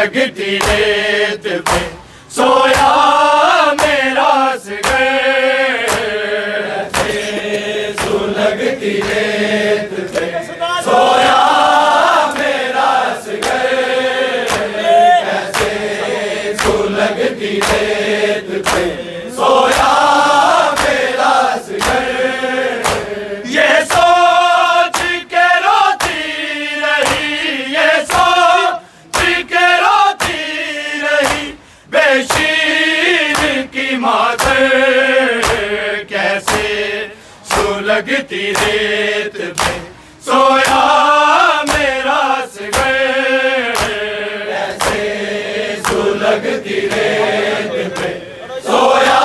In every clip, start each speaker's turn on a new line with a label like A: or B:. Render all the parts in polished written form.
A: सुलगती रेत पे सोया मेरा असगर, सुलगती रेत पे सोया मेरा असगर, ऐसे सुलगती रेत पे सोया मेरा असगर। ये सोच के रोती रही, ये सोच के रोती रही बेशीर की मातर, कैसे सुलगती रेत पे सोया मेरा असगर, कैसे सुलगती रेत पे सोया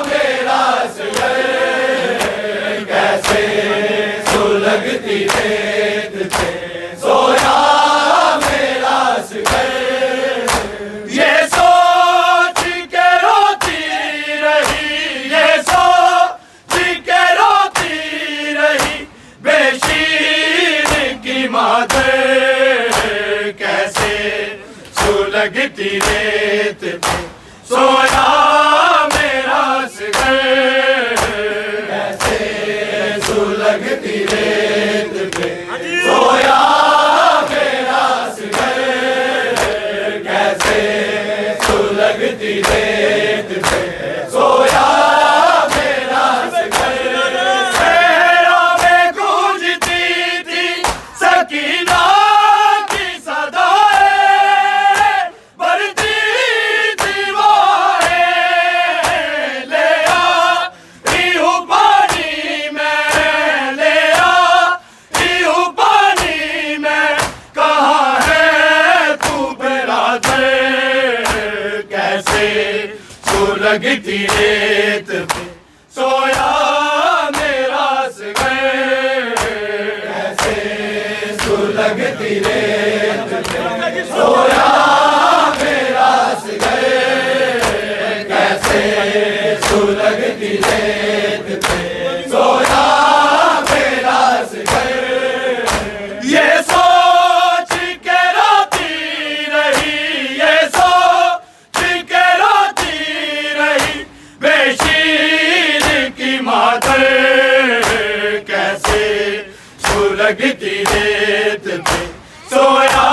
A: मेरा असगर, कैसे सुलगती रेत पे सोया मेरा असगर। ये सोच के रोती रही, ये सोच के रोती रही बेशीर की मातर, कैसे सुलगती रेत पे सोया मेरा असगर, कैसे सुलगती रेत पे सोया मेरा असगर, कैसे सुलगती रेत पे सोया मेरा असगर। शहरों में गूंजती थी सकीना की सदाएं, बढ़ती थी वो ले आई हूँ पानी में, ले आई हूँ पानी में, कहाँ है तू बिरादर, कैसे सुलगती रेत पे सोया मेरा असगर, कैसे सुलगती रेत पे सोया मेरा असगर, कैसे सुलगती रेत पे सोया मेरा असगर। ये सोच के रोती रही, ये सोच के रोती रही बेशीर की मातर, कैसे सुलगती रेत पे सोया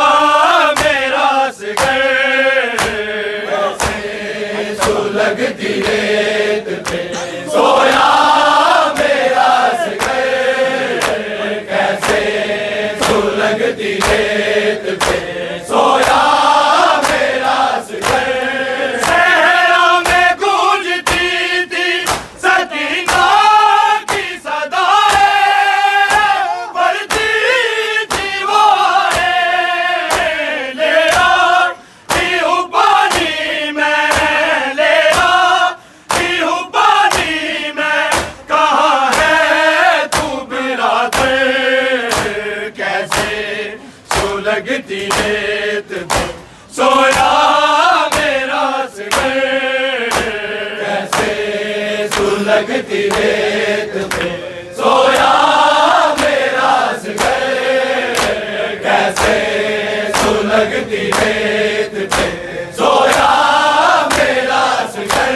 A: मेरा असगर, कैसे सुलगती रेत पे सोया मेरा असगर, कैसे सुलगती रेत पे सोया मेरा असगर। शहरों में गूंजती थी सकीना की सदाएं, बढ़ती थी वो ले आई हूँ पानी में, ले आई हूँ पानी में, कहाँ है तू बिरादर, कैसे सुलगती रेत पे सोया मेरा असगर, कैसे सुलगती रेत पे सोया मेरा असगर, कैसे सुलगती रेत पे सोया मेरा असगर।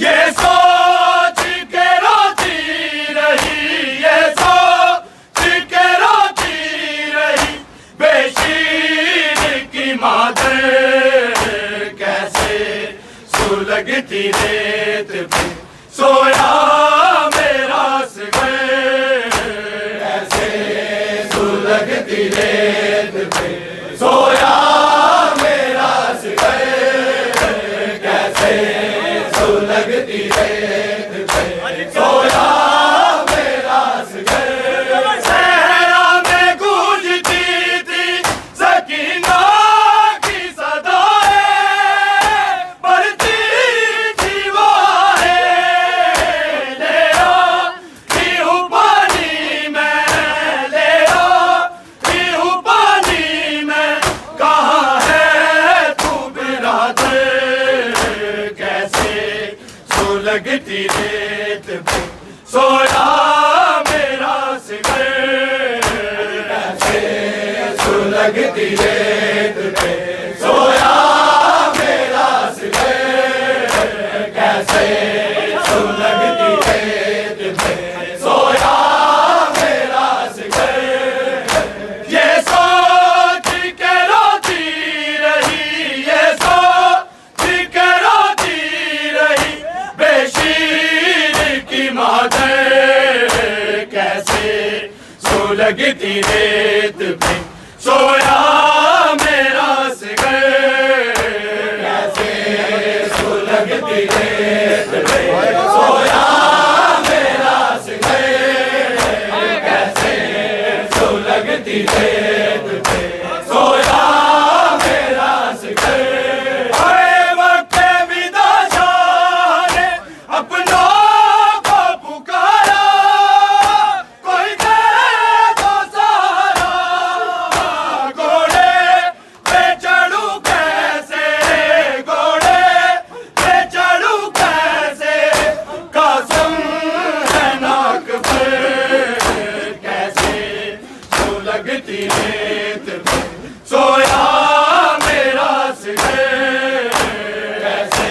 A: ये सोच के रोती रही, ये सोच के रोती रही बेशीर की मातर, कैसे सुलगती रेत पे सोया मेरा असगर, कैसे सुलगती रेत पे सोया मेरा असगर, कैसे सुलगती रेत पे सोया मेरा असगर। शहरों में गूंजती थी सकीना की सदाएं, बढ़ती थी वो ले आई हूँ पानी में, ले आई हूँ पानी में, कहाँ है तू बिरादर, कैसे सुलगती रेत पे सोया मेरा असगर, कैसे सुलगती रेत पे सोया मेरा सिर, कैसे सुलगती रेत पे सोया मेरा सिर। ये सोच के रोती रही, ये सोच के रोती रही बेशीर की मादर, कैसे सुलगती रेत पे सोया मेरा सिर, कैसे सुलगती रेत पे सोया मेरा सिर, कैसे सुलगती रेत पे सोया मेरा सिर। आए वक्त विदा शाह ने अपनों को पुकारा, कोई दे दो सहारा, घोड़े पे चढ़ूं कैसे, घोड़े पे चढ़ूं कैसे, कसम है नाक पर, कैसे सुलगती रेत पे सोया मेरा सिर, कैसे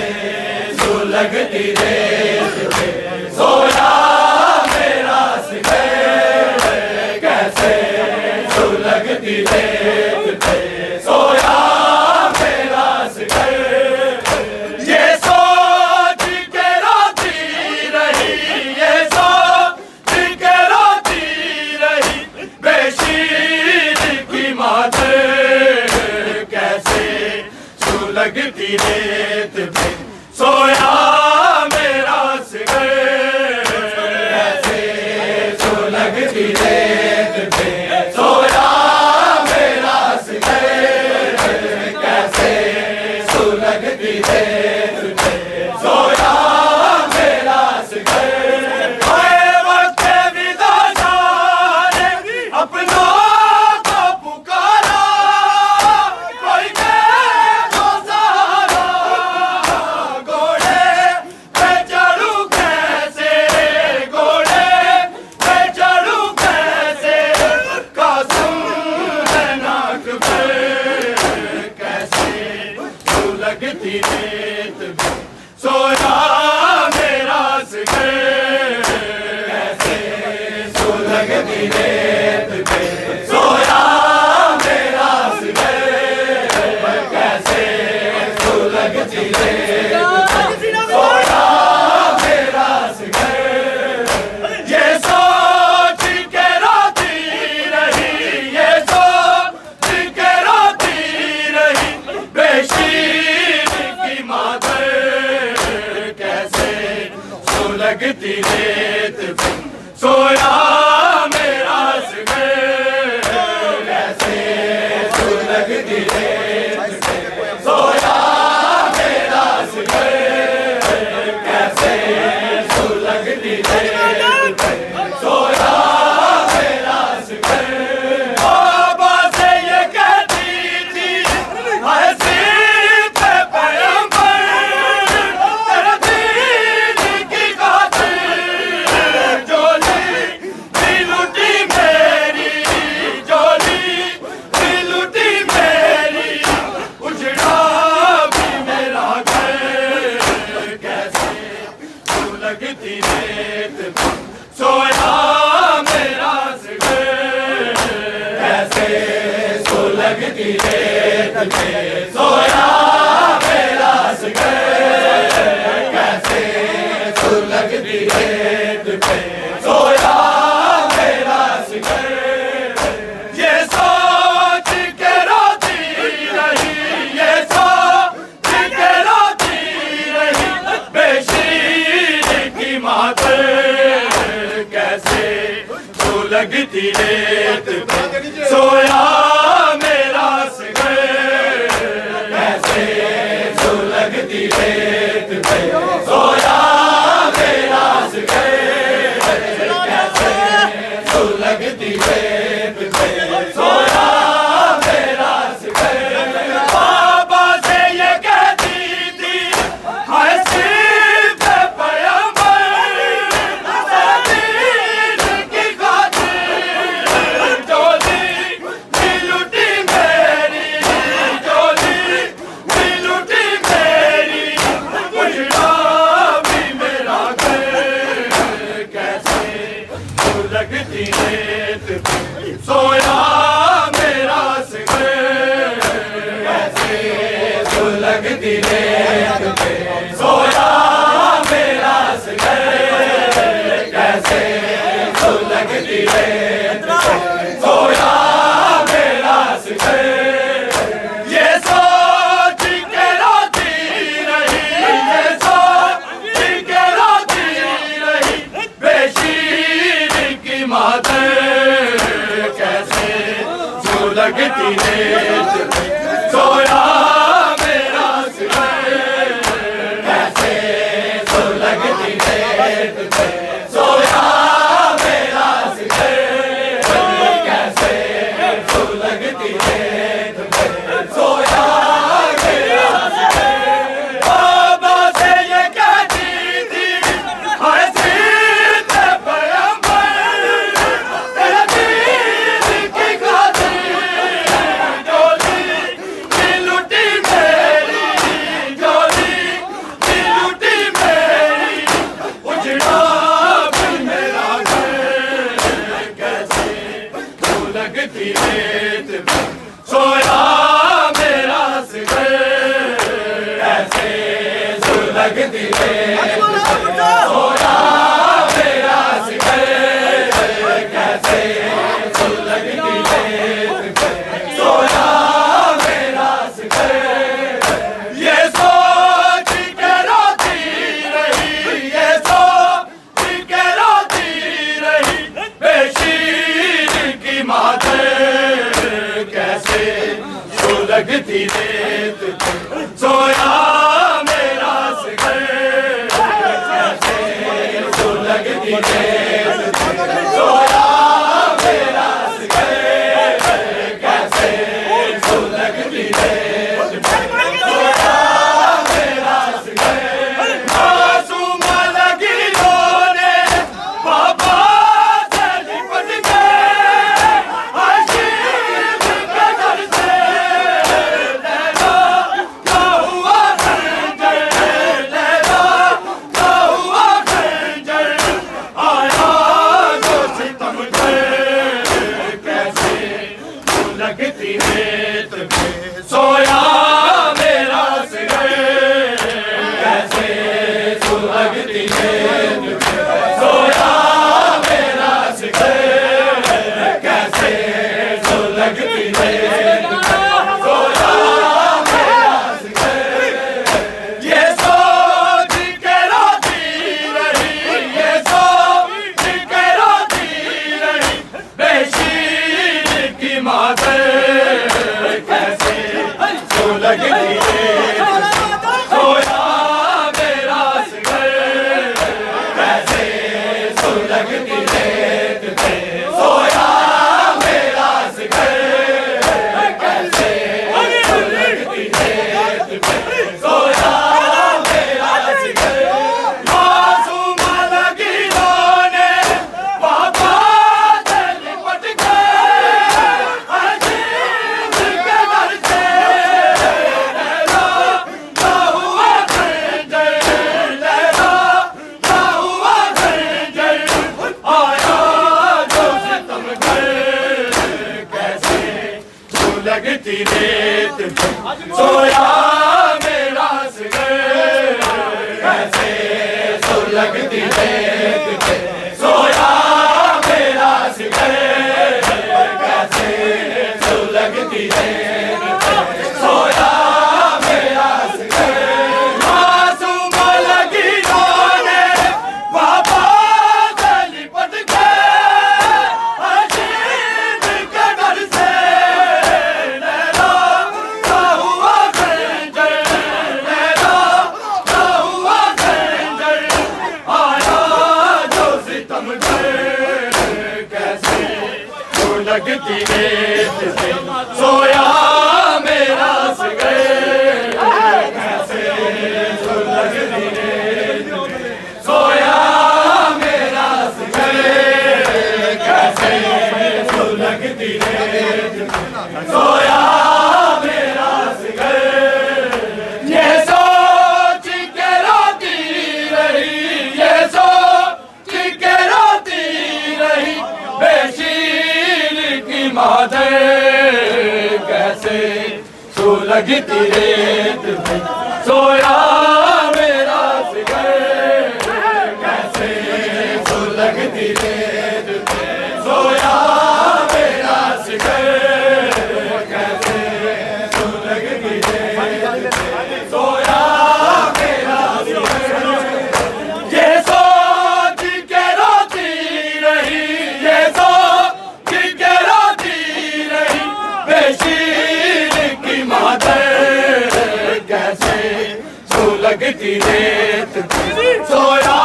A: सुलगती रेत पे सोया मेरा सिर, कैसे सुलगती रेत पे सोया मेरा सिर। ये सोच के रोती रही, ये सोच के रोती रही बेशीर की मादर, कैसे सुलगती रेत पे सोया मेरा सिर, कैसे सुलगती रेत पे सोया मेरा सिर, कैसे सुलगती रेत पे सोया मेरा सिर। आए वक्त विदा शाह ने अपनों को पुकारा, कोई दे दो सहारा, घोड़े पे चढ़ूं कैसे, घोड़े पे चढ़ूं कैसे, कसम है नाक पर, कैसे सुलगती रेत पे सोया मेरा सिर, कैसे सुलगती रेत पे सोया मेरा सिर, कैसे सुलगती रेत पे सोया मेरा सिर। ये सोच के रोती रही, ये सोच के रोती रही बेशीर की मादर, कैसे सुलगती रेत पे सोया मेरा सिर, कैसे सुलगती रेत पे सोया मेरा सिर, कैसे सुलगती रेत पे सोया मेरा सिर। बाबा से ये कहती थी ऐसी पे पैगंबर, तेरे दीन की खातिर जोली भी लूटी मेरी, जोली भी लूटी मेरी, उजड़ा भी मेरा घर, कैसे सुलगती रेत पे सोया मेरा सिर, कैसे सुलगती रेत पे सोया मेरा सिर, कैसे सुलगती रेत पे सोया मेरा सिर। ये सोच के रोती रही, ये सोच के रोती रही बेशीर की मादर, कैसे सुलगती रेत पे सोया मेरा सिर, कैसे सुलगती रेत पे सोया मेरा सिर, कैसे सुलगती रेत पे सोया मेरा सिर। बाबा से ये कहती थी ऐसी पे पैगंबर, दीन की खातिर जोली भी रेत पे सोया मेरा सिर, कैसे सुलगती रेत पे सोया मेरा सिर। बाबा से ये कहती थी हसीन पैगंबर, तेरे दीन की खातिर डोली की लुटी मेरी, डोली की लुटी मेरी, उजड़ा भी मेरा घर, कैसे सुलगती रेत पे सोया मेरा सिर, कैसे सुलगती रेत पे सोया मेरा सिर, कैसे सुलगती रेत पे सोया मेरा सिर। ये सोच के रोती रही, ये सोच के रोती रही, बेशीर की मादर, कैसे सुलगती रेत पे सोया मेरा सिर, कैसे सुलगती रेत पे सोया मेरा सिर, कैसे सुलगती रेत पे सोया मेरा सिर। मासूम लगी रोने बाबा से लिपट गए, हसीन के घर से लैला ना हुआ खंजर, लैला ना हुआ खंजर, आया जो सितमगर, कैसे सुलगती रेत पे सोया मेरा सिर, कैसे सुलगती रेत पे सोया मेरा सिर, कैसे सुलगती रेत पे सोया मेरा सिर। ये सोच के रोती रही, ये सोच के रोती रही, बेशीर की मादर, कैसे सुलगती रेत पे सोया मेरा सिर, कैसे सुलगती रेत पे सोया मेरा सिर, कैसे सुलगती रेत पे सोया मेरा सिर। मासूम लगी रोने बाबा से लिपट गए, हसीन के घर से लैला ना हुआ खंजर, लैला ना हुआ खंजर, आया जो सितमगर, कैसे सुलगती रेत पे सोया मेरा सिर, कैसे सुलगती रेत पे सोया मेरा सिर, कैसे सुलगती रेत पे सोया मेरा सिर। मासूम लगी रोने बाबा से लिपट गए, हसीन के घर से लैला ना हुआ खंजर, लैला ना हुआ खंजर, आया जो सितमगर, कैसे सुलगती रेत पे सोया मेरा सिर, कैसे सुलगती रेत पे सोया मेरा सिर, कैसे सुलगती रेत पे सोया मेरा सिर। ये सोच के रोती रही, ये सोच के रोती रही, बेशीर की मादर, कैसे सुलगती रेत पे सोया मेरा सिर, कैसे सुलगती रेत पे सोया मेरा सिर, कैसे सुलगती रेत पे सोया मेरा सिर। ये सोच के रोती रही, ये सोच के रोती रही, बेशीर की मादर, कैसे सुलगती रेत पे सोया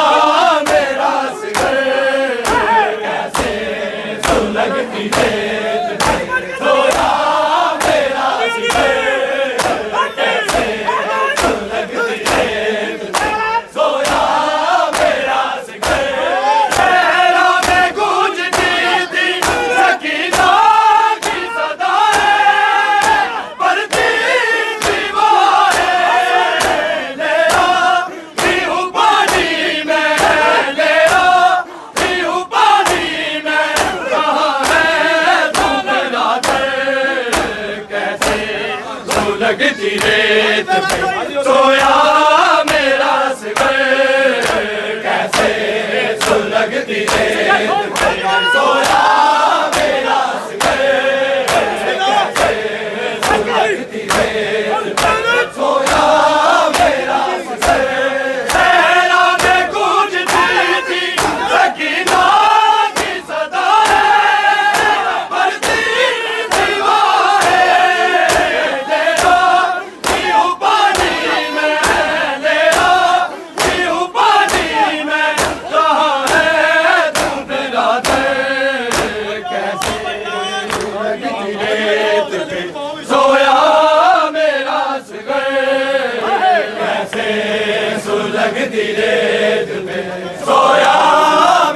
A: लगती रेत पे सोया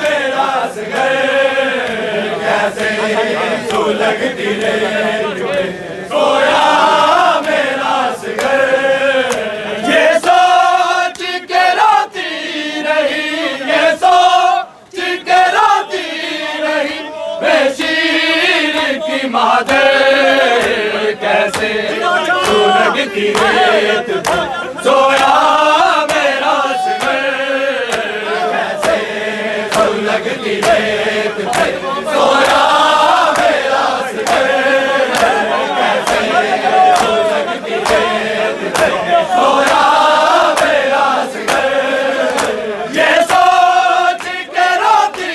A: मेरा असगर कैसे सुलगती रेत पे सोया मेरा असगर ये सोच के रोती रही ये सोच के रोती रही बेशीर की मादर कैसे सुलगती रेत पे सोया मेरा असगर कैसे सुलगती रेत पे सोया मेरा असगर कैसे सुलगती रेत पे सोया मेरा असगर ये सोच के रोती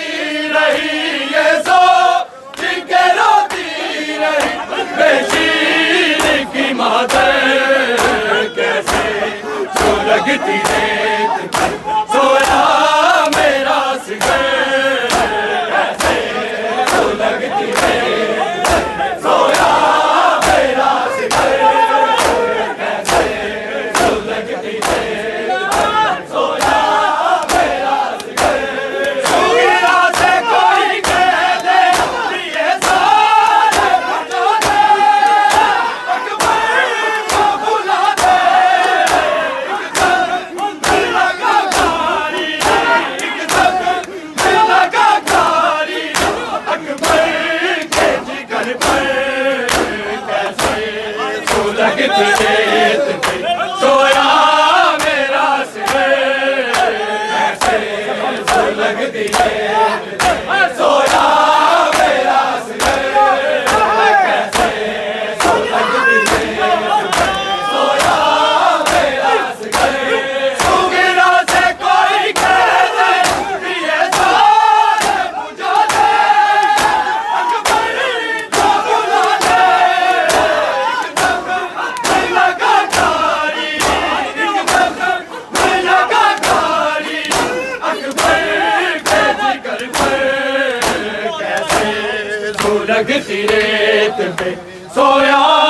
A: रही ये सोच के रोती रही बेशीर की मादर कैसे सुलगती रेत पे सोया मेरा असगर कैसे सुलगती रेत पे सोया मेरा असगर कैसे सुलगती रेत पे सोया मेरा असगर सुगिरा से कोई कह दे ये सारे बुझा दे अकबर को बुला दे लगती रेत पे सोया मेरा असगर कैसे सुलगती रेत पे सोया मेरा असगर कैसे सुलगती रेत पे सोया मेरा असगर सुगिरा से कोई कह दे ये सारे बुझा दे अकबर को बुला दे लगती रेत पे सोया